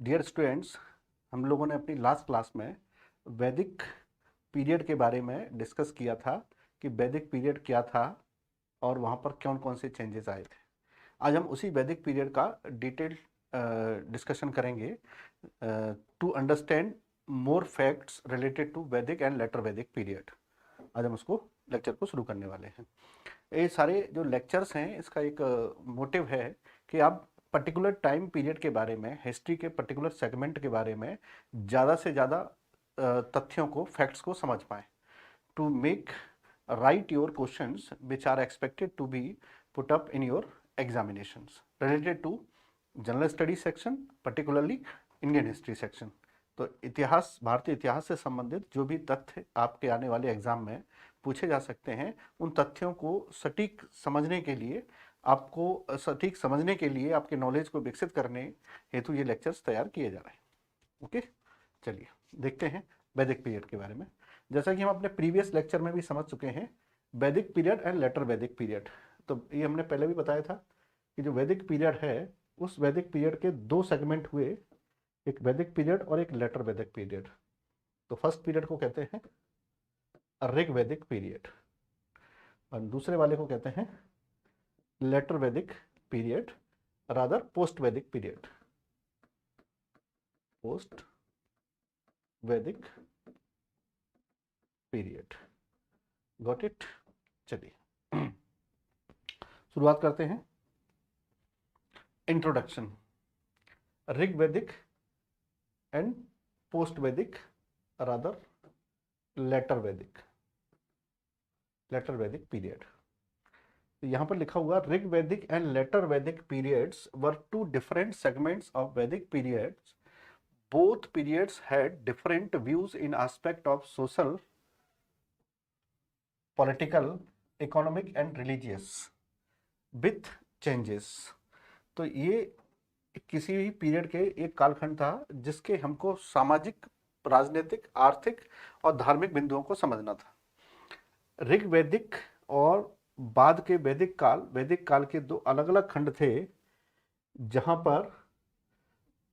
Dear students, हम लोगों ने अपनी लास्ट क्लास में वैदिक पीरियड के बारे में डिस्कस किया था कि वैदिक पीरियड क्या था और वहाँ पर कौन कौन से चेंजेस आए थे। आज हम उसी वैदिक पीरियड का डिटेल डिस्कशन करेंगे to understand more facts related to Vedic and later Vedic period. आज हम उसको लेक्चर को शुरू करने वाले हैं। ये सारे जो लेक्चर्स हैं, इसका एक मोटिव है कि आप पर्टिकुलर टाइम पीरियड के बारे में, हिस्ट्री के पर्टिकुलर सेगमेंट के बारे में ज़्यादा से ज़्यादा तथ्यों को, फैक्ट्स को समझ पाएँ, to make write your questions which are expected to be put up in your examinations related to general study section, particularly Indian history section. तो इतिहास, भारतीय इतिहास से संबंधित जो भी तथ्य आपके आने वाले एग्जाम में पूछे जा सकते हैं, उन तथ्यों को सटीक समझने के लिए, आपको सटीक समझने के लिए, आपके नॉलेज को विकसित करने हेतु ये लेक्चर्स तैयार किए जा रहे हैं। ओके, चलिए देखते हैं वैदिक पीरियड के बारे में। जैसा कि हम अपने प्रीवियस लेक्चर में भी समझ चुके हैं, वैदिक period and later Vedic period, तो ये हमने पहले भी बताया था कि जो वैदिक पीरियड है, उस वैदिक पीरियड के दो सेगमेंट हुए, एक वैदिक पीरियड और एक लेटर वैदिक पीरियड। तो फर्स्ट पीरियड को कहते हैं ऋग वैदिक पीरियड और दूसरे वाले को कहते हैं later Vedic period, rather post Vedic period, post Vedic period. Got it? चलिए शुरुआत करते हैं। Introduction, Rig Vedic and post Vedic, rather later Vedic period. तो यहां पर लिखा हुआ Rig Vedic and later Vedic periods were two different segments of Vedic periods. Both periods had different views in aspect of social, political, economic and religious with changes. तो ये किसी भी पीरियड के एक कालखंड था जिसके हमको सामाजिक, राजनीतिक, आर्थिक और धार्मिक बिंदुओं को समझना था। ऋग वैदिक और बाद के वैदिक काल के दो अलग अलग खंड थे, जहां पर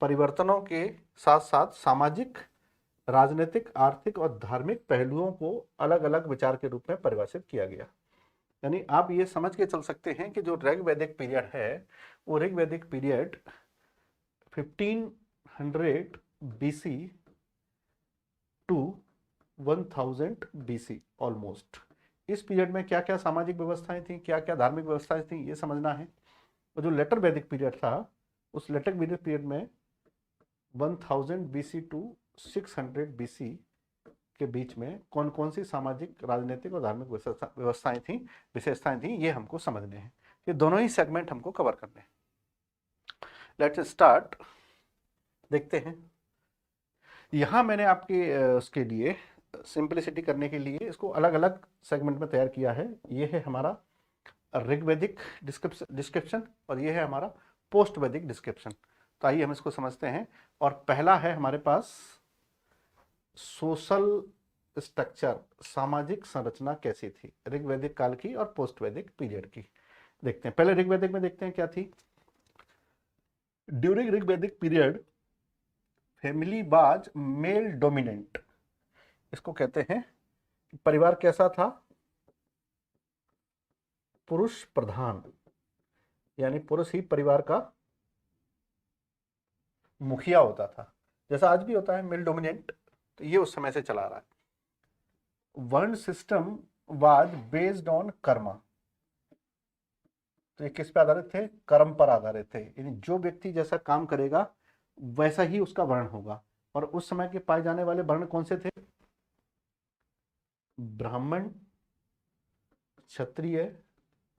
परिवर्तनों के साथ साथ सामाजिक, राजनीतिक, आर्थिक और धार्मिक पहलुओं को अलग अलग विचार के रूप में परिभाषित किया गया। यानी आप ये समझ के चल सकते हैं कि जो ऋग वैदिक पीरियड है, वो Rig Vedic period 1500 BC to 1000 BC almost. इस पीरियड में क्या क्या सामाजिक व्यवस्थाएं थी, क्या क्या धार्मिक व्यवस्थाएं थी, ये समझना है। और जो लेटर वैदिक पीरियड था, उस लेटर वैदिक पीरियड में 1000 BC टू 600 BC के बीच में कौन कौन सी सामाजिक, राजनीतिक और धार्मिक व्यवस्थाएं थी, विशेषताएं थी, ये हमको समझने हैं। ये दोनों ही सेगमेंट हमको कवर करने हैं। Let's start. देखते हैं। यहां मैंने आपके उसके लिए, सिंपलिसिटी करने के लिए, इसको अलग अलग सेगमेंट में तैयार किया है। ये है हमारा ऋग वैदिक डिस्क्रिप्शन और ये है हमारा पोस्ट वैदिक डिस्क्रिप्शन। तो आइए हम इसको समझते हैं। और पहला है हमारे पास सोशल स्ट्रक्चर, सामाजिक संरचना कैसी थी ऋग वैदिक काल की और पोस्ट वैदिक पीरियड की। देखते हैं। पहले ऋग वैदिक में देखते हैं क्या थी। During Rig Vedic period, family was male dominant. इसको कहते हैं परिवार कैसा था, पुरुष प्रधान, यानी पुरुष ही परिवार का मुखिया होता था। जैसा आज भी होता है मेल डोमिनेंट, तो ये उस समय से चला रहा है। वर्ण system was based on Karma. तो ये किस पे आधारित थे? कर्म पर आधारित थे, यानी जो व्यक्ति जैसा काम करेगा वैसा ही उसका वर्ण होगा। और उस समय के पाए जाने वाले वर्ण कौन से थे? ब्राह्मण, क्षत्रिय,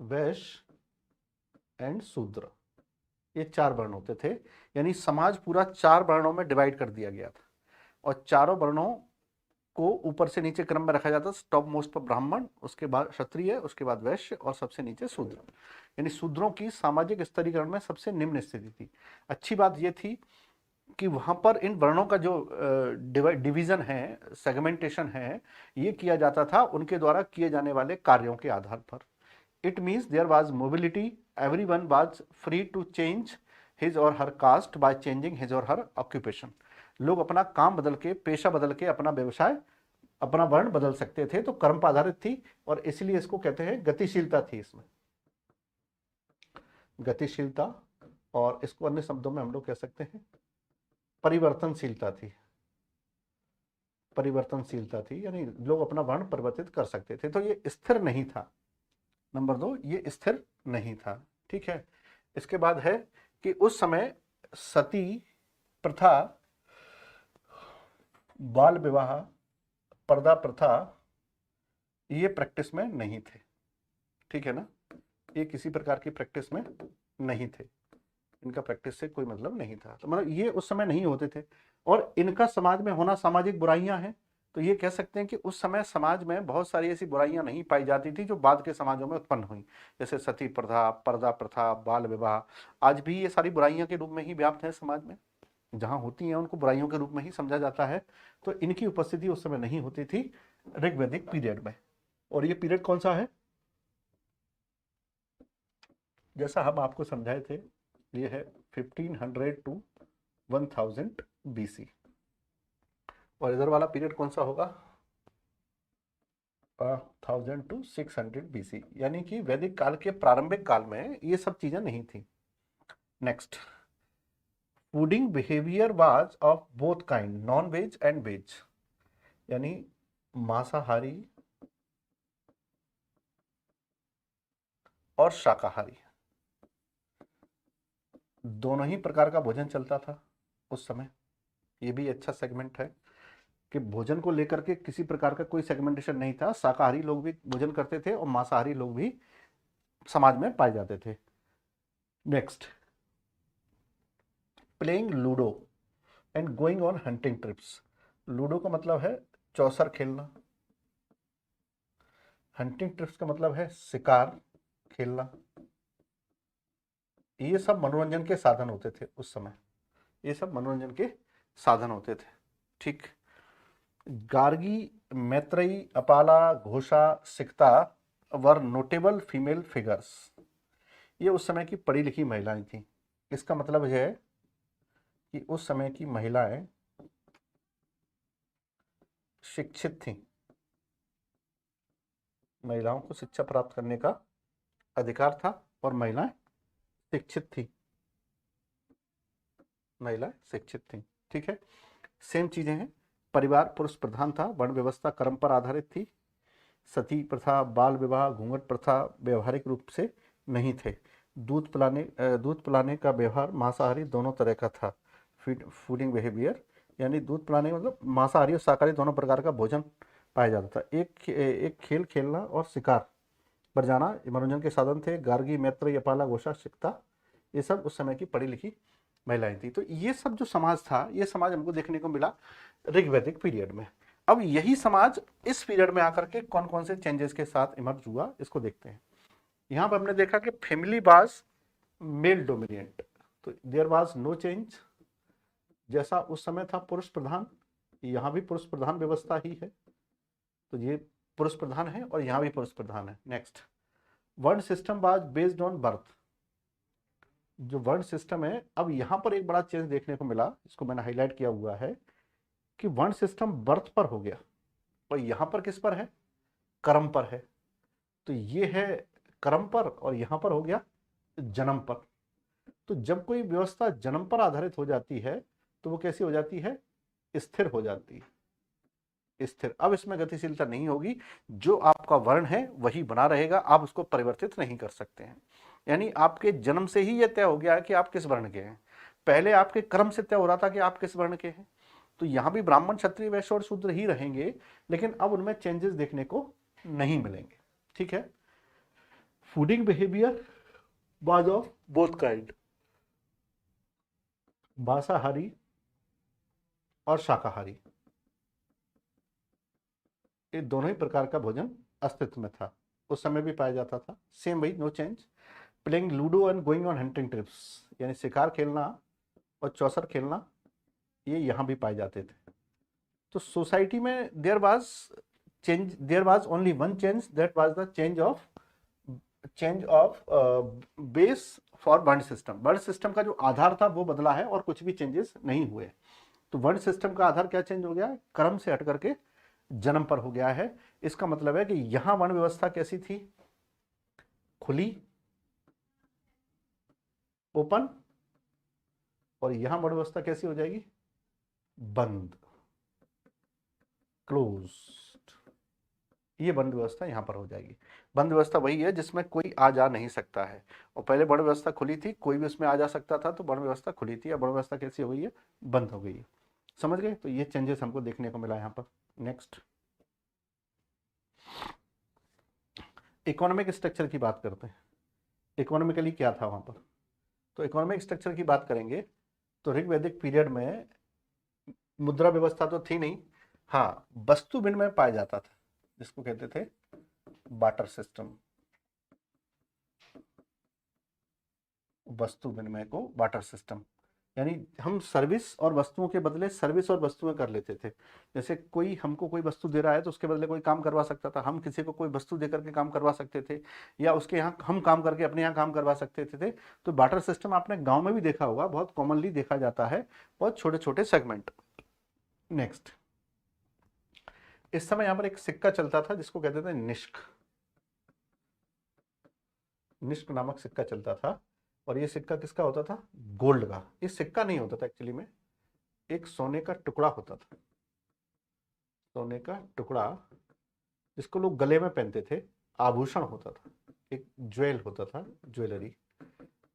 वैश्य एंड शूद्र। ये चार वर्ण होते थे, यानी समाज पूरा चार वर्णों में डिवाइड कर दिया गया था और चारों वर्णों को ऊपर से नीचे क्रम में रखा जाता। टॉप मोस्ट पर ब्राह्मण, उसके बाद क्षत्रिय, उसके बाद वैश्य और सबसे नीचे शूद्र। यानी शूद्रों की सामाजिक स्तरीकरण में सबसे निम्न स्थिति थी। अच्छी बात यह थी कि वहां पर इन वर्णों का जो डिवीजन है, सेगमेंटेशन है, ये किया जाता था उनके द्वारा किए जाने वाले कार्यों के आधार पर। It means there was mobility, everyone was free to change his or her caste by changing his or her occupation. लोग अपना काम बदल के, पेशा बदल के, अपना व्यवसाय, अपना वर्ण बदल सकते थे। तो कर्म पर आधारित थी और इसलिए इसको कहते हैं गतिशीलता थी इसमें, गतिशीलता। और इसको अन्य शब्दों में हम लोग कह सकते हैं परिवर्तनशीलता थी, परिवर्तनशीलता थी, यानी लोग अपना वर्ण परिवर्तित कर सकते थे। तो ये स्थिर नहीं था। नंबर 2, ये स्थिर नहीं था। ठीक है। इसके बाद है कि उस समय सती प्रथा, बाल विवाह, पर्दा प्रथा ये प्रैक्टिस में नहीं थे। ठीक है ना, ये किसी प्रकार की प्रैक्टिस में नहीं थे, इनका प्रैक्टिस से कोई मतलब नहीं था। तो मतलब ये उस समय नहीं होते थे और इनका समाज में होना सामाजिक बुराइयां हैं। तो ये कह सकते हैं कि उस समय समाज में बहुत सारी ऐसी बुराइयां नहीं पाई जाती थी जो बाद के समाजों में उत्पन्न हुई, जैसे सती प्रथा, पर्दा प्रथा, बाल विवाह। आज भी ये सारी बुराइयां के रूप में ही व्याप्त है समाज में, जहां होती हैं उनको बुराइयों के रूप में ही समझा जाता है। तो इनकी उपस्थिति उस समय नहीं होती थी ऋग्वैदिक पीरियड में। और ये पीरियड कौन सा है, जैसा हम आपको समझाए थे, ये है 1500 टू 1000 BC। और इधर वाला पीरियड कौन सा होगा, 1000 टू 600 BC, यानी कि वैदिक काल के प्रारंभिक काल में ये सब चीजें नहीं थी। Next, fooding behaviour was of both kind, non veg and veg, यानी मांसाहारी और शाकाहारी दोनों ही प्रकार का भोजन चलता था उस समय। ये भी अच्छा सेगमेंट है कि भोजन को लेकर के किसी प्रकार का कोई सेगमेंटेशन नहीं था। शाकाहारी लोग भी भोजन करते थे और मांसाहारी लोग भी समाज में पाए जाते थे। Next, playing ludo and going on hunting trips. Ludo का मतलब है चौसर खेलना, हंटिंग ट्रिप्स का मतलब है शिकार खेलना। ये सब मनोरंजन के साधन होते थे उस समय, ये सब मनोरंजन के साधन होते थे। ठीक। गार्गी, मैत्रेयी, अपाला, घोषा, सिकता वर नोटेबल फीमेल फिगर्स। ये उस समय की पढ़ी लिखी महिलाएं थी। इसका मतलब है कि उस समय की महिलाएं शिक्षित थीं, महिलाओं को शिक्षा प्राप्त करने का अधिकार था और महिलाएं शिक्षित थी, महिलाएं शिक्षित थी। ठीक है। सेम चीजें हैं। परिवार पुरुष प्रधान था, वर्ण व्यवस्था कर्म पर आधारित थी, सती प्रथा, बाल विवाह, घूंघट प्रथा व्यवहारिक रूप से नहीं थे। दूध पिलाने का व्यवहार मांसाहारी दोनों तरह का था। फूडिंग बिहेवियर, यानी दूध पिलाने मतलब मांसाहारी और शाकाहारी दोनों प्रकार का भोजन पाया जाता था। एक खेल खेलना और शिकार पर जाना मनोरंजन के साधन थे। गार्गी, मैत्रेयी, अपाला, घोषा, सिकता ये सब उस समय की पढ़ी लिखी महिलाएं थी। तो ये सब जो समाज था, ये समाज हमको देखने को मिला ऋग्वैदिक पीरियड में। अब यही समाज इस पीरियड में आकर के कौन कौन से चेंजेस के साथ इमर्ज हुआ, इसको देखते हैं। यहां पर हमने देखा कि फैमिली वाज मेल डोमिनेंट, तो देयर वाज नो चेंज। जैसा उस समय था पुरुष प्रधान, यहां भी पुरुष प्रधान व्यवस्था ही है, तो ये पुरुष प्रधान है और यहां भी पुरुष प्रधान है। नेक्स्ट, वर्ण system was based on birth. जो वर्ण सिस्टम है, अब यहां पर एक बड़ा चेंज देखने को मिला, इसको मैंने हाईलाइट किया हुआ है कि वर्ण सिस्टम बर्थ पर हो गया और यहां पर किस पर है, कर्म पर है। तो ये है कर्म पर और यहां पर हो गया जन्म पर। तो जब कोई व्यवस्था जन्म पर आधारित हो जाती है तो वो कैसी हो जाती है, स्थिर हो जाती है, स्थिर। अब इसमें गतिशीलता नहीं होगी, जो आपका वर्ण है वही बना रहेगा, आप उसको परिवर्तित नहीं कर सकते हैं। यानी आपके जन्म से ही यह तय हो गया है कि आप किस वर्ण के हैं। पहले आपके कर्म से तय हो रहा था कि आप किस वर्ण के हैं। तो यहां भी ब्राह्मण, क्षत्रिय, वैश्य और शूद्र ही रहेंगे, लेकिन अब उनमें चेंजेस देखने को नहीं मिलेंगे। ठीक है। Fooding behaviour was of both kind, मांसाहारी और शाकाहारी, ये दोनों ही प्रकार का भोजन अस्तित्व में था, उस समय भी पाया जाता था। सेम वही, no change. Playing ludo and going on hunting trips, यानी शिकार खेलना और चौसर खेलना, ये यहाँ भी पाए जाते थे। तो सोसाइटी में there was only one change, that was the change of base for varna system. Varna system का जो आधार था वो बदला है और कुछ भी चेंजेस नहीं हुए। तो वर्ण सिस्टम का आधार क्या चेंज हो गया? क्रम से हट करके जन्म पर हो गया है। इसका मतलब है कि यहां वर्ण व्यवस्था कैसी थी? खुली, ओपन, और यहां वर्ण व्यवस्था कैसी हो जाएगी? बंद, क्लोज्ड। ये बंद व्यवस्था यहां पर हो जाएगी। बंद व्यवस्था वही है जिसमें कोई आ जा नहीं सकता है, और पहले वर्ण व्यवस्था खुली थी, कोई भी उसमें आ जा सकता था, तो वर्ण व्यवस्था खुली थी। अब वर्ण व्यवस्था कैसी हो गई है? बंद हो गई है। समझ गए? तो ये चेंजेस हमको देखने को मिला यहाँ पर। नेक्स्ट, इकोनॉमिक स्ट्रक्चर की बात करते हैं। इकोनॉमिकली क्या था वहां पर? तो इकोनॉमिक स्ट्रक्चर की बात करेंगे तो ऋग्वैदिक पीरियड में मुद्रा व्यवस्था तो थी नहीं, हाँ वस्तु विनिमय पाया जाता था, जिसको कहते थे बार्टर सिस्टम। वस्तु विनिमय को बार्टर सिस्टम, यानी हम सर्विस और वस्तुओं के बदले सर्विस और वस्तुएं कर लेते थे। जैसे कोई हमको कोई वस्तु दे रहा है तो उसके बदले कोई काम करवा सकता था, हम किसी को कोई वस्तु दे करके काम करवा सकते थे, या उसके यहाँ हम काम करके अपने यहाँ काम करवा सकते थे। तो बार्टर सिस्टम आपने गांव में भी देखा होगा, बहुत कॉमनली देखा जाता है, बहुत छोटे छोटे सेगमेंट। नेक्स्ट, इस समय यहाँ पर एक सिक्का चलता था जिसको कहते थे निष्क। निष्क नामक सिक्का चलता था, और ये सिक्का किसका होता था? गोल्ड का। ये सिक्का नहीं होता था एक्चुअली में, एक सोने का टुकड़ा होता था। सोने का टुकड़ा जिसको लोग गले में पहनते थे, आभूषण होता था, एक ज्वेल होता था, ज्वेलरी,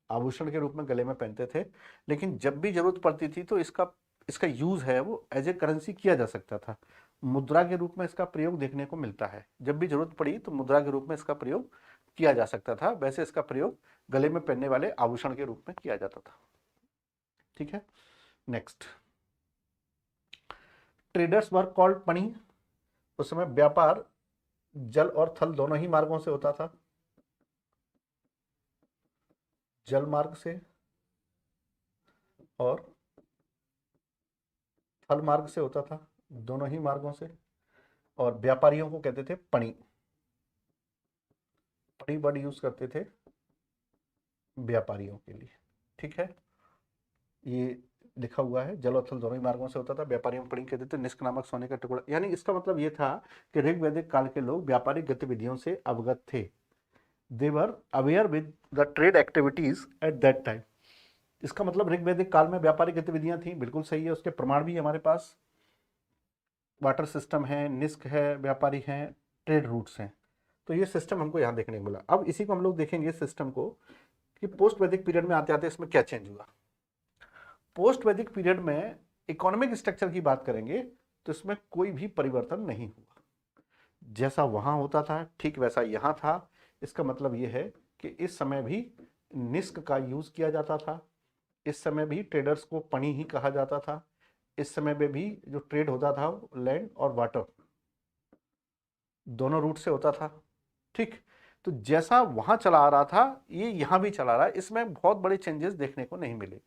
आभूषण के रूप में गले में पहनते थे। लेकिन जब भी जरूरत पड़ती थी तो इसका इसका यूज है वो एज ए करेंसी किया जा सकता था। मुद्रा के रूप में इसका प्रयोग देखने को मिलता है। जब भी जरूरत पड़ी तो मुद्रा के रूप में इसका प्रयोग किया जा सकता था। वैसे इसका प्रयोग गले में पहनने वाले आभूषण के रूप में किया जाता था। ठीक है। नेक्स्ट, ट्रेडर्स वर कॉल्ड पणी। उस समय व्यापार जल और थल दोनों ही मार्गों से होता था। जल मार्ग से और थल मार्ग से होता था, दोनों ही मार्गों से। और व्यापारियों को कहते थे पणी। पणी वर्ड यूज करते थे व्यापारियों के लिए। ठीक है, ये लिखा हुआ है, जल और थल दोनों ही मार्गों से होता था। व्यापारियों को पणी कहते थे। निष्क नामक सोने का टुकड़ा, यानी इसका मतलब ये था कि ऋग्वैदिक काल के लोग व्यापारिक गतिविधियों से अवगत थे। They were aware with the trade activities at that time. इसका मतलब ऋग्वैदिक काल में व्यापारिक गतिविधियां थी, बिल्कुल सही है। उसके प्रमाण भी हमारे पास, वाटर सिस्टम है, निस्क है, व्यापारी हैं, ट्रेड रूट्स हैं। तो ये सिस्टम हमको यहाँ देखने को मिला। अब इसी को हम लोग देखेंगे सिस्टम को कि पोस्ट वैदिक पीरियड में आते आते इसमें क्या चेंज हुआ। पोस्ट वैदिक पीरियड में इकोनॉमिक स्ट्रक्चर की बात करेंगे तो इसमें कोई भी परिवर्तन नहीं हुआ। जैसा वहां होता था ठीक वैसा यहाँ था। इसका मतलब ये है कि इस समय भी निस्क का यूज किया जाता था। इस समय भी ट्रेडर्स को पणी ही कहा जाता था। इस समय में भी जो ट्रेड होता था लैंड और वाटर दोनों रूट से होता था। ठीक, तो जैसा वहां चला आ रहा था ये यहां भी चला रहा है। इसमें बहुत बड़े चेंजेस देखने को नहीं मिले।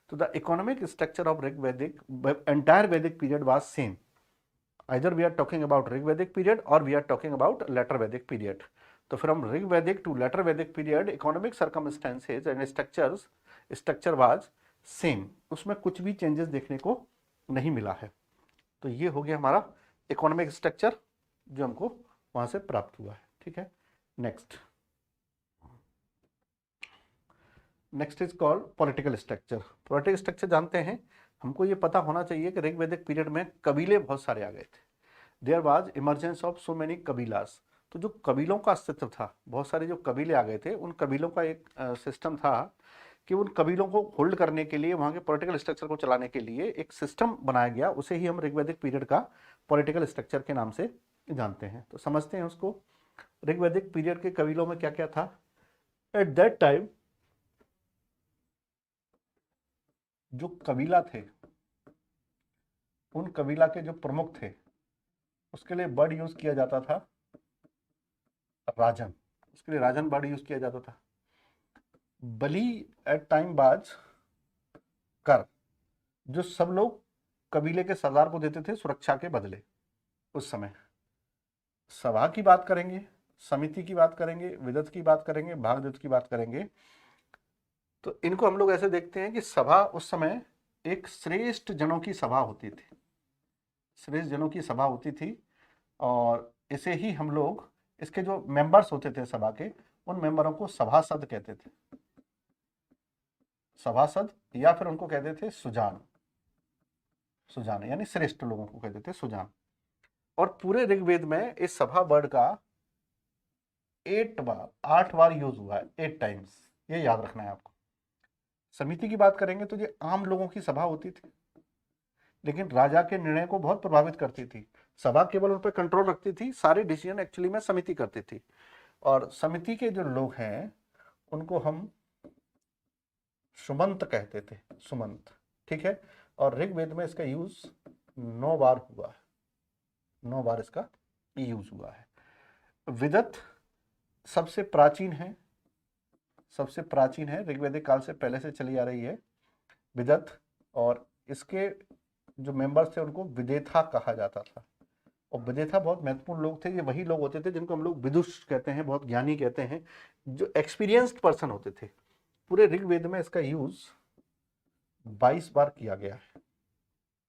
तो the economic structure of Rigvedic entire Vedic period was same. Either we are talking about Rigvedic period और we are talking about later Vedic period. तो from Rigvedic to later Vedic period economic circumstances and structure was same. उसमें कुछ भी चेंजेस देखने को नहीं मिला है। तो ये हो गया हमारा इकोनॉमिक स्ट्रक्चर जो हमको वहां से प्राप्त हुआ है। ठीक है। Next, next is called political structure. Political structure जानते हैं, हमको ये पता होना चाहिए कि ऋग्वैदिक पीरियड में कबीले बहुत सारे आ गए थे। There was emergence of so many kabilas. तो जो कबीलों का अस्तित्व था, बहुत सारे जो कबीले आ गए थे, उन कबीलों का एक सिस्टम था कि उन कबीलों को होल्ड करने के लिए, वहाँ के पॉलिटिकल स्ट्रक्चर को चलाने के लिए एक सिस्टम बनाया गया। उसे ही हम ऋग्वैदिक पीरियड का पॉलिटिकल स्ट्रक्चर के नाम से जानते हैं। तो समझते हैं उसको। ऋग्वैदिक पीरियड के कबीलों में क्या क्या था? एट दैट टाइम जो कबीला थे, उन कबीला के जो प्रमुख थे, उसके लिए वर्ड यूज किया जाता था राजन। उसके लिए राजन वर्ड यूज किया जाता था। बलि एट टाइम बाज कर, जो सब लोग कबीले के सरदार को देते थे सुरक्षा के बदले। उस समय सभा की बात करेंगे, समिति की बात करेंगे, विदत की बात करेंगे, भागदत्त की बात करेंगे, तो इनको हम लोग ऐसे देखते हैं कि सभा उस समय एक श्रेष्ठ जनों की सभा होती थी, श्रेष्ठ जनों की सभा होती थी, और इसे ही हम लोग, इसके जो मेंबर्स होते थे सभा के, उन मेंबरों को सभासद कहते थे, सभासद, या फिर उनको कहते थे सुजान, सुजान यानी श्रेष्ठ लोगों को कहते थे सुजान। और पूरे ऋग्वेद में इस सभा वर्ड का 8 बार यूज हुआ है, 8 टाइम्स, ये याद रखना है आपको। समिति की बात करेंगे तो ये आम लोगों की सभा होती थी, लेकिन राजा के निर्णय को बहुत प्रभावित करती थी। सभा केवल उन पर कंट्रोल रखती थी, सारे डिसीजन एक्चुअली में समिति करती थी। और समिति के जो लोग हैं उनको हम सुमंत कहते थे, सुमंत, ठीक है। और ऋग्वेद में इसका यूज 9 बार हुआ है, 9 बार इसका यूज हुआ है। विदत सबसे प्राचीन है, सबसे प्राचीन है, ऋग्वेदिक काल से पहले से चली आ रही है विदत। और इसके जो मेंबर्स थे उनको विदेथा कहा जाता था। और विदेथा बहुत महत्वपूर्ण लोग थे, ये वही लोग होते थे जिनको हम लोग विदुष कहते हैं, बहुत ज्ञानी कहते हैं, जो एक्सपीरियंस्ड पर्सन होते थे। पूरे ऋग्वेद में इसका यूज 22 बार किया गया है,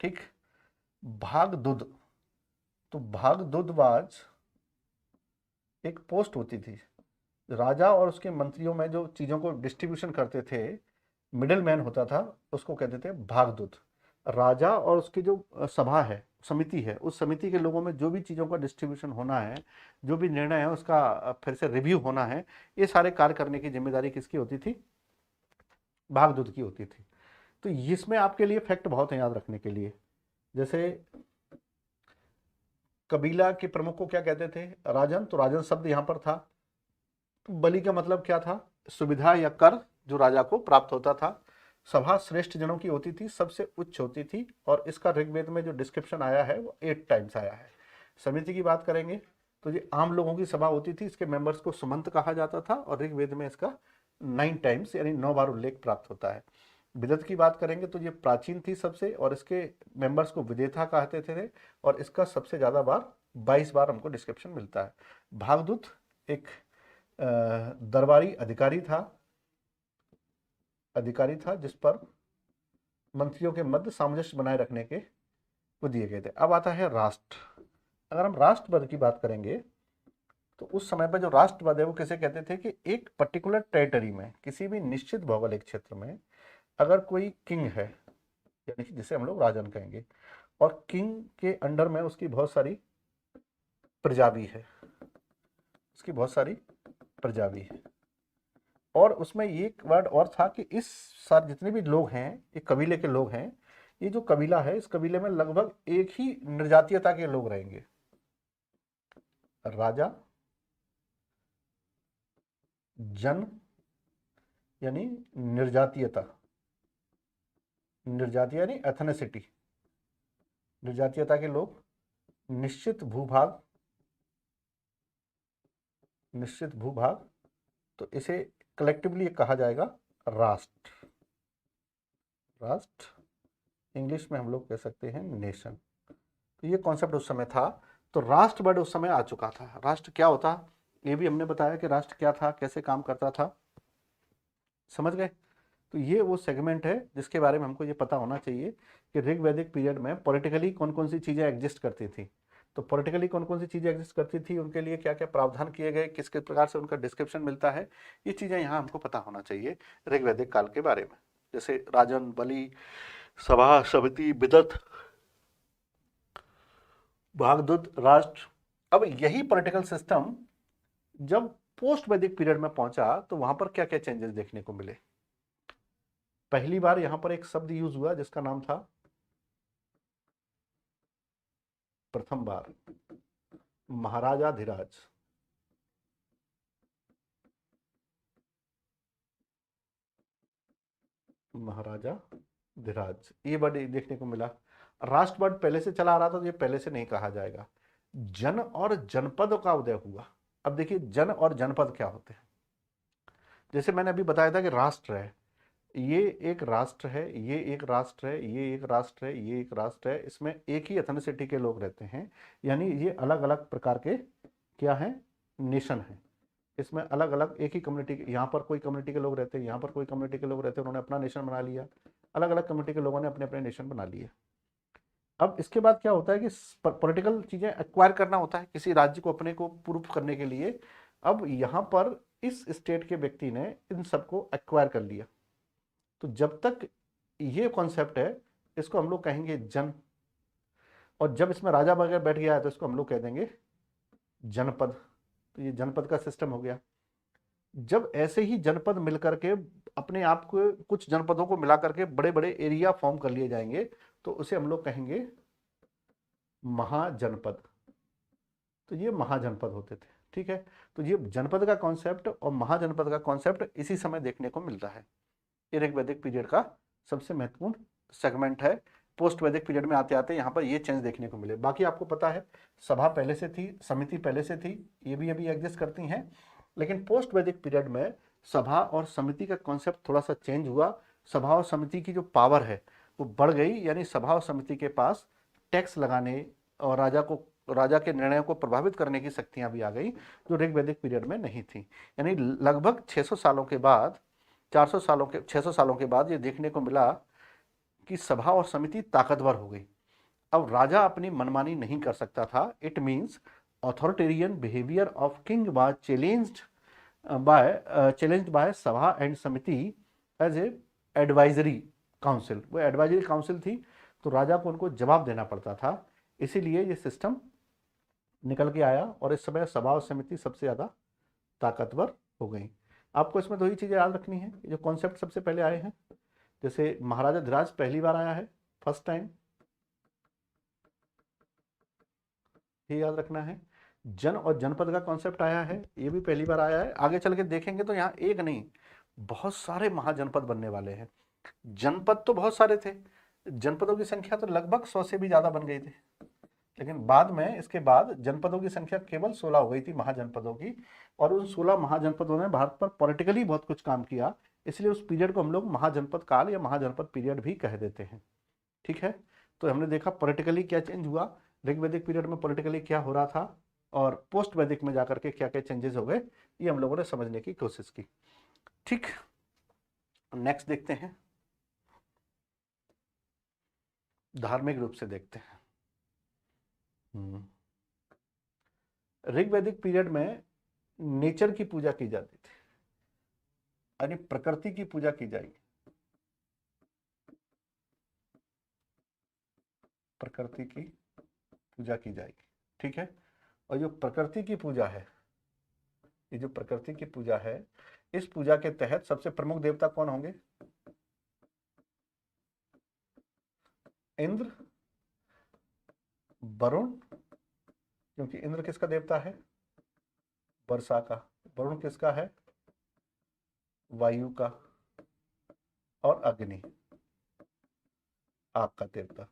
ठीक। भागदुद, तो भागदुदवाज एक पोस्ट होती थी, राजा और उसके मंत्रियों में जो चीजों को डिस्ट्रीब्यूशन करते थे, मिडिल मैन होता था, उसको कहते थे भागदूत। राजा और उसकी जो सभा है, समिति है, उस समिति के लोगों में जो भी चीज़ों का डिस्ट्रीब्यूशन होना है, जो भी निर्णय है उसका फिर से रिव्यू होना है, ये सारे कार्य करने की जिम्मेदारी किसकी होती थी? भागदूत की होती थी। तो इसमें आपके लिए फैक्ट बहुत है याद रखने के लिए। जैसे कबीला के प्रमुख को क्या कहते थे? राजन। तो राजन शब्द यहाँ पर था। तो बलि का मतलब क्या था? सुविधा या कर जो राजा को प्राप्त होता था। सभा श्रेष्ठ जनों की होती थी, सबसे उच्च होती थी, और इसका ऋग्वेद में जो डिस्क्रिप्शन आया है वो 8 टाइम्स आया है। समिति की बात करेंगे तो ये आम लोगों की सभा होती थी, इसके मेंबर्स को सुमंत कहा जाता था, और ऋग्वेद में इसका 9 टाइम्स यानी 9 बार उल्लेख प्राप्त होता है। विदत की बात करेंगे तो ये प्राचीन थी सबसे, और इसके मेंबर्स को विदेथा कहते थे, और इसका सबसे ज्यादा बार 22 बार हमको डिस्क्रिप्शन मिलता है। भागदूत एक दरबारी अधिकारी था जिस पर मंत्रियों के मध्य सामंजस्य बनाए रखने के वो दिए गए थे। अब आता है राष्ट्र। अगर हम राष्ट्रपद की बात करेंगे तो उस समय पर जो राष्ट्रपद है वो किसे कहते थे कि एक पर्टिकुलर टेरिटरी में, किसी भी निश्चित भौगोलिक क्षेत्र में अगर कोई किंग है, यानी कि जिसे हम लोग राजन कहेंगे, और किंग के अंडर में उसकी बहुत सारी प्रजा भी है, उसकी बहुत सारी प्रजा भी है, और उसमें ये वर्ड और था कि इस सारे जितने भी लोग हैं, ये कबीले के लोग हैं, ये जो कबीला है इस कबीले में लगभग एक ही निर्जातीयता के लोग रहेंगे। राजा, जन यानी निर्जातीयता, निर्जातीय यानी एथनिसिटी, निर्जातीयता के लोग, निश्चित भूभाग, निश्चित भूभाग, तो इसे कलेक्टिवली कहा जाएगा राष्ट्र। राष्ट्र इंग्लिश में हम लोग कह सकते हैं नेशन। तो ये कॉन्सेप्ट उस समय था। तो राष्ट्र वर्ड उस समय आ चुका था। राष्ट्र क्या होता, ये भी हमने बताया कि राष्ट्र क्या था, कैसे काम करता था, समझ गए। तो ये वो सेगमेंट है जिसके बारे में हमको ये पता होना चाहिए कि ऋग्वैदिक पीरियड में पॉलिटिकली कौन कौन सी चीज़ें एग्जिस्ट करती थी। तो पॉलिटिकली कौन कौन सी चीज़ें एग्जिस्ट करती थी, उनके लिए क्या क्या प्रावधान किए गए, किस किस प्रकार से उनका डिस्क्रिप्शन मिलता है, ये चीज़ें यहाँ हमको पता होना चाहिए ऋग्वैदिक काल के बारे में। जैसे राजन, बलि, सभा, समिति, विदत, भागदूत, राष्ट्र। अब यही पॉलिटिकल सिस्टम जब पोस्ट वैदिक पीरियड में पहुंचा तो वहां पर क्या क्या चेंजेस देखने को मिले। पहली बार यहां पर एक शब्द यूज हुआ जिसका नाम था, प्रथम बार, महाराजाधिराज। महाराजाधिराज ये वर्ड देखने को मिला। राष्ट्र वर्ड पहले से चला आ रहा था तो ये पहले से नहीं कहा जाएगा। जन और जनपद का उदय हुआ। अब देखिए जन और जनपद क्या होते हैं। जैसे मैंने अभी बताया था कि राष्ट्र है, ये एक राष्ट्र है, ये एक राष्ट्र है, ये एक राष्ट्र है, ये एक राष्ट्र है, इसमें एक ही एथनिसिटी के लोग रहते हैं, यानी ये अलग अलग प्रकार के क्या हैं, नेशन हैं। इसमें अलग अलग एक ही कम्युनिटी, यहाँ पर कोई कम्युनिटी के लोग रहते हैं, यहाँ पर कोई कम्युनिटी के लोग रहते हैं, उन्होंने अपना नेशन बना लिया, अलग अलग कम्युनिटी के लोगों ने अपने अपने नेशन बना लिए। अब इसके बाद क्या होता है कि पॉलिटिकल चीज़ें एक्वायर करना होता है किसी राज्य को अपने को प्रूफ करने के लिए। अब यहाँ पर इस स्टेट के व्यक्ति ने इन सबको एक्वायर कर लिया। तो जब तक ये कॉन्सेप्ट है इसको हम लोग कहेंगे जन, और जब इसमें राजा वगैरह बैठ गया है तो इसको हम लोग कह देंगे जनपद। तो ये जनपद का सिस्टम हो गया। जब ऐसे ही जनपद मिलकर के अपने आप को, कुछ जनपदों को मिला करके बड़े बड़े एरिया फॉर्म कर लिए जाएंगे तो उसे हम लोग कहेंगे महाजनपद। तो ये महाजनपद होते थे, ठीक है। तो ये जनपद का कॉन्सेप्ट और महाजनपद का कॉन्सेप्ट इसी समय देखने को मिलता है। ये ऋग वैदिक पीरियड का सबसे महत्वपूर्ण सेगमेंट है। पोस्ट वैदिक पीरियड में आते आते यहाँ पर ये चेंज देखने को मिले। बाकी आपको पता है सभा पहले से थी, समिति पहले से थी, ये भी अभी एग्जिस्ट करती हैं, लेकिन पोस्ट वैदिक पीरियड में सभा और समिति का कॉन्सेप्ट थोड़ा सा चेंज हुआ। सभा और समिति की जो पावर है वो बढ़ गई, यानी सभा और समिति के पास टैक्स लगाने और राजा के निर्णयों को प्रभावित करने की शक्तियां भी आ गई, जो ऋग वैदिक पीरियड में नहीं थी। यानी लगभग 600 सालों के बाद, 600 सालों के बाद ये देखने को मिला कि सभा और समिति ताकतवर हो गई। अब राजा अपनी मनमानी नहीं कर सकता था। It means authoritarian behaviour of king was challenged by sabha and samiti as a advisory council. वो एडवाइजरी काउंसिल थी तो राजा को उनको जवाब देना पड़ता था, इसीलिए ये सिस्टम निकल के आया और इस समय सभा और समिति सबसे ज़्यादा ताकतवर हो गई। आपको इसमें दो ही चीज़ें याद रखनी है, जो कॉन्सेप्ट सबसे पहले आए हैं, जैसे महाराजा धिराज पहली बार आया है, फर्स्ट टाइम, ये याद रखना है। जन और जनपद का कॉन्सेप्ट आया है, ये भी पहली बार आया है। आगे चल के देखेंगे तो यहाँ एक नहीं बहुत सारे महाजनपद बनने वाले हैं। जनपद तो बहुत सारे थे, जनपदों की संख्या तो लगभग 100 से भी ज़्यादा बन गई थी, लेकिन बाद में इसके बाद जनपदों की संख्या केवल 16 हो गई थी महाजनपदों की। और उन 16 महाजनपदों ने भारत पर पॉलिटिकली बहुत कुछ काम किया, इसलिए उस पीरियड को हम लोग महाजनपद काल या महाजनपद पीरियड भी कह देते हैं, ठीक है। तो हमने देखा पॉलिटिकली क्या चेंज हुआ, ऋग वैदिक पीरियड में पॉलिटिकली क्या हो रहा था, और पोस्ट वैदिक में जाकर के क्या क्या चेंजेस हो गए, ये हम लोगों ने समझने की कोशिश की, ठीक। नेक्स्ट देखते हैं, धार्मिक रूप से देखते हैं। ऋग वैदिक पीरियड में नेचर की पूजा की जाती थी, यानी प्रकृति की पूजा की जाएगी, प्रकृति की पूजा की जाएगी, ठीक है। और जो प्रकृति की पूजा है, ये जो प्रकृति की पूजा है, इस पूजा के तहत सबसे प्रमुख देवता कौन होंगे? इंद्र, वरुण, क्योंकि इंद्र किसका देवता है? वर्षा का। वरुण किसका है? वायु का। और अग्नि, आग का देवता।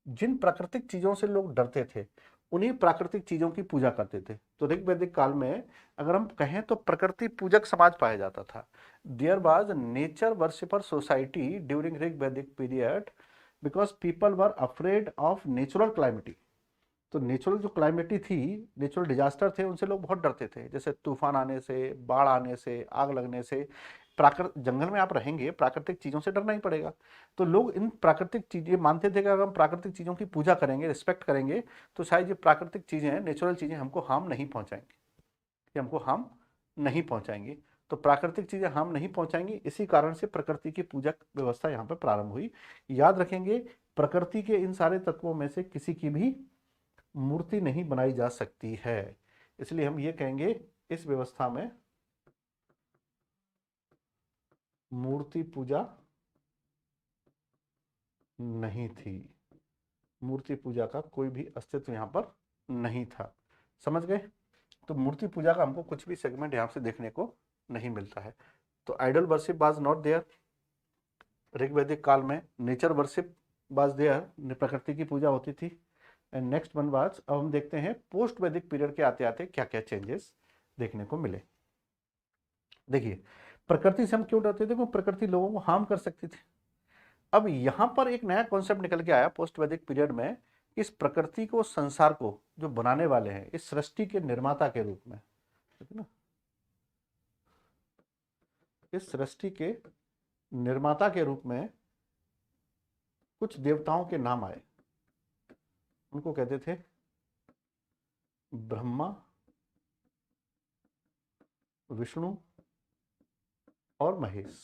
जिन प्राकृतिक चीजों से लोग डरते थे उन्हीं प्राकृतिक चीजों की पूजा करते थे। तो ऋग वैदिक काल में अगर हम कहें तो प्रकृति पूजक समाज पाया जाता था। There was nature worshipper society during Rig Vedic period because people were afraid of natural calamity. तो नेचुरल जो क्लाइमेटी थी, नेचुरल डिजास्टर थे, उनसे लोग बहुत डरते थे, जैसे तूफान आने से, बाढ़ आने से, आग लगने से। जंगल में आप रहेंगे, प्राकृतिक चीज़ों से डरना ही पड़ेगा। तो लोग इन प्राकृतिक चीज़ें मानते थे कि अगर हम प्राकृतिक चीज़ों की पूजा करेंगे, रिस्पेक्ट करेंगे, तो शायद ये प्राकृतिक चीज़ें, नेचुरल चीज़ें हमको हार्म नहीं पहुँचाएंगी, ये हमको हार्म नहीं पहुँचाएंगी। तो प्राकृतिक चीज़ें हार्म नहीं पहुँचाएंगी, इसी कारण से प्रकृति की पूजा व्यवस्था यहाँ पर प्रारंभ हुई। याद रखेंगे, प्रकृति के इन सारे तत्वों में से किसी की भी मूर्ति नहीं बनाई जा सकती है, इसलिए हम ये कहेंगे इस व्यवस्था में मूर्ति पूजा नहीं थी, मूर्ति पूजा का कोई भी अस्तित्व यहाँ पर नहीं था। समझ गए? तो मूर्ति पूजा का हमको कुछ भी सेगमेंट यहाँ से देखने को नहीं मिलता है। तो idol worship was not there Rig Vedic काल में, नेचर वर्शिप वाज देयर, प्रकृति की पूजा होती थी। एंड नेक्स्ट वन वाज, अब हम देखते हैं पोस्ट वैदिक पीरियड के आते आते क्या क्या चेंजेस देखने को मिले। देखिए, प्रकृति से हम क्यों डरते थे? क्योंकि प्रकृति लोगों को हार्म कर सकती थी। अब यहां पर एक नया कॉन्सेप्ट निकल के आया पोस्ट वैदिक पीरियड में, इस प्रकृति को, संसार को जो बनाने वाले हैं, इस सृष्टि के निर्माता के रूप में, ठीक है ना, इस सृष्टि के निर्माता के रूप में कुछ देवताओं के नाम आए। उनको कहते थे ब्रह्मा, विष्णु और महेश।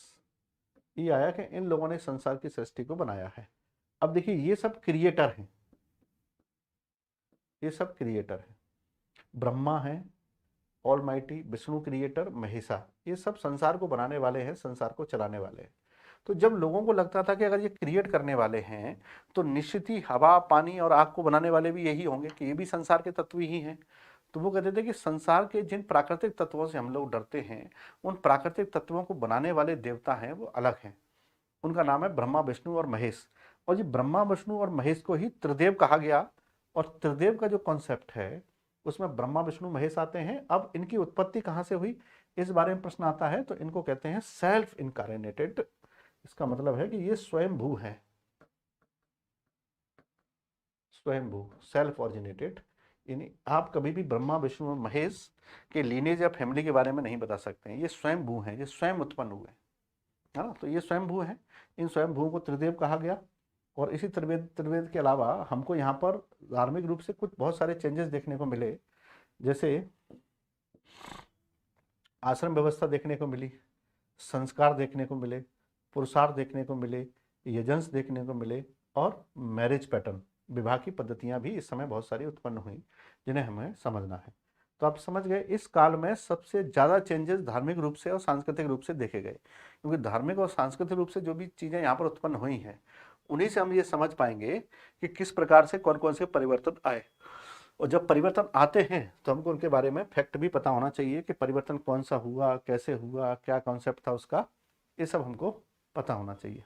ये आया कि इन लोगों ने संसार की सृष्टि को बनाया है। अब देखिए ये सब क्रिएटर हैं, ये सब क्रिएटर हैं। ब्रह्मा है ऑलमाइटी, विष्णु क्रिएटर, महेशा, ये सब संसार को बनाने वाले हैं, संसार को चलाने वाले हैं। तो जब लोगों को लगता था कि अगर ये क्रिएट करने वाले हैं तो निश्चित ही हवा, पानी और आग को बनाने वाले भी यही होंगे, कि ये भी संसार के तत्व ही हैं। तो वो कहते थे कि संसार के जिन प्राकृतिक तत्वों से हम लोग डरते हैं, उन प्राकृतिक तत्वों को बनाने वाले देवता हैं वो अलग हैं। उनका नाम है ब्रह्मा, विष्णु और महेश। और ये ब्रह्मा, विष्णु और महेश को ही त्रिदेव कहा गया। और त्रिदेव का जो कॉन्सेप्ट है उसमें ब्रह्मा, विष्णु, महेश आते हैं। अब इनकी उत्पत्ति कहाँ से हुई, इस बारे में प्रश्न आता है। तो इनको कहते हैं सेल्फ इनकार्नेटेड। इसका मतलब है कि ये स्वयंभू है, स्वयंभू, सेल्फ ऑरिजिनेटेड। यानी आप कभी भी ब्रह्मा, विष्णु और महेश के लीनेज या फैमिली के बारे में नहीं बता सकते हैं। ये स्वयंभू हैं, ये स्वयं उत्पन्न हुए, है ना। तो ये स्वयंभू हैं, इन स्वयंभू को त्रिदेव कहा गया। और इसी त्रिवेद के अलावा हमको यहाँ पर धार्मिक रूप से कुछ बहुत सारे चेंजेस देखने को मिले। जैसे आश्रम व्यवस्था देखने को मिली, संस्कार देखने को मिले, पुरुषार्थ देखने को मिले, यजंस देखने को मिले, और मैरिज पैटर्न, विवाह की पद्धतियां भी इस समय बहुत सारी उत्पन्न हुई जिन्हें हमें समझना है। तो आप समझ गए, इस काल में सबसे ज़्यादा चेंजेस धार्मिक रूप से और सांस्कृतिक रूप से देखे गए। क्योंकि धार्मिक और सांस्कृतिक रूप से जो भी चीज़ें यहाँ पर उत्पन्न हुई हैं, उन्हीं से हम ये समझ पाएंगे कि किस प्रकार से कौन कौन से परिवर्तन आए। और जब परिवर्तन आते हैं तो हमको उनके बारे में फैक्ट भी पता होना चाहिए कि परिवर्तन कौन सा हुआ, कैसे हुआ, क्या कॉन्सेप्ट था उसका, ये सब हमको पता होना चाहिए।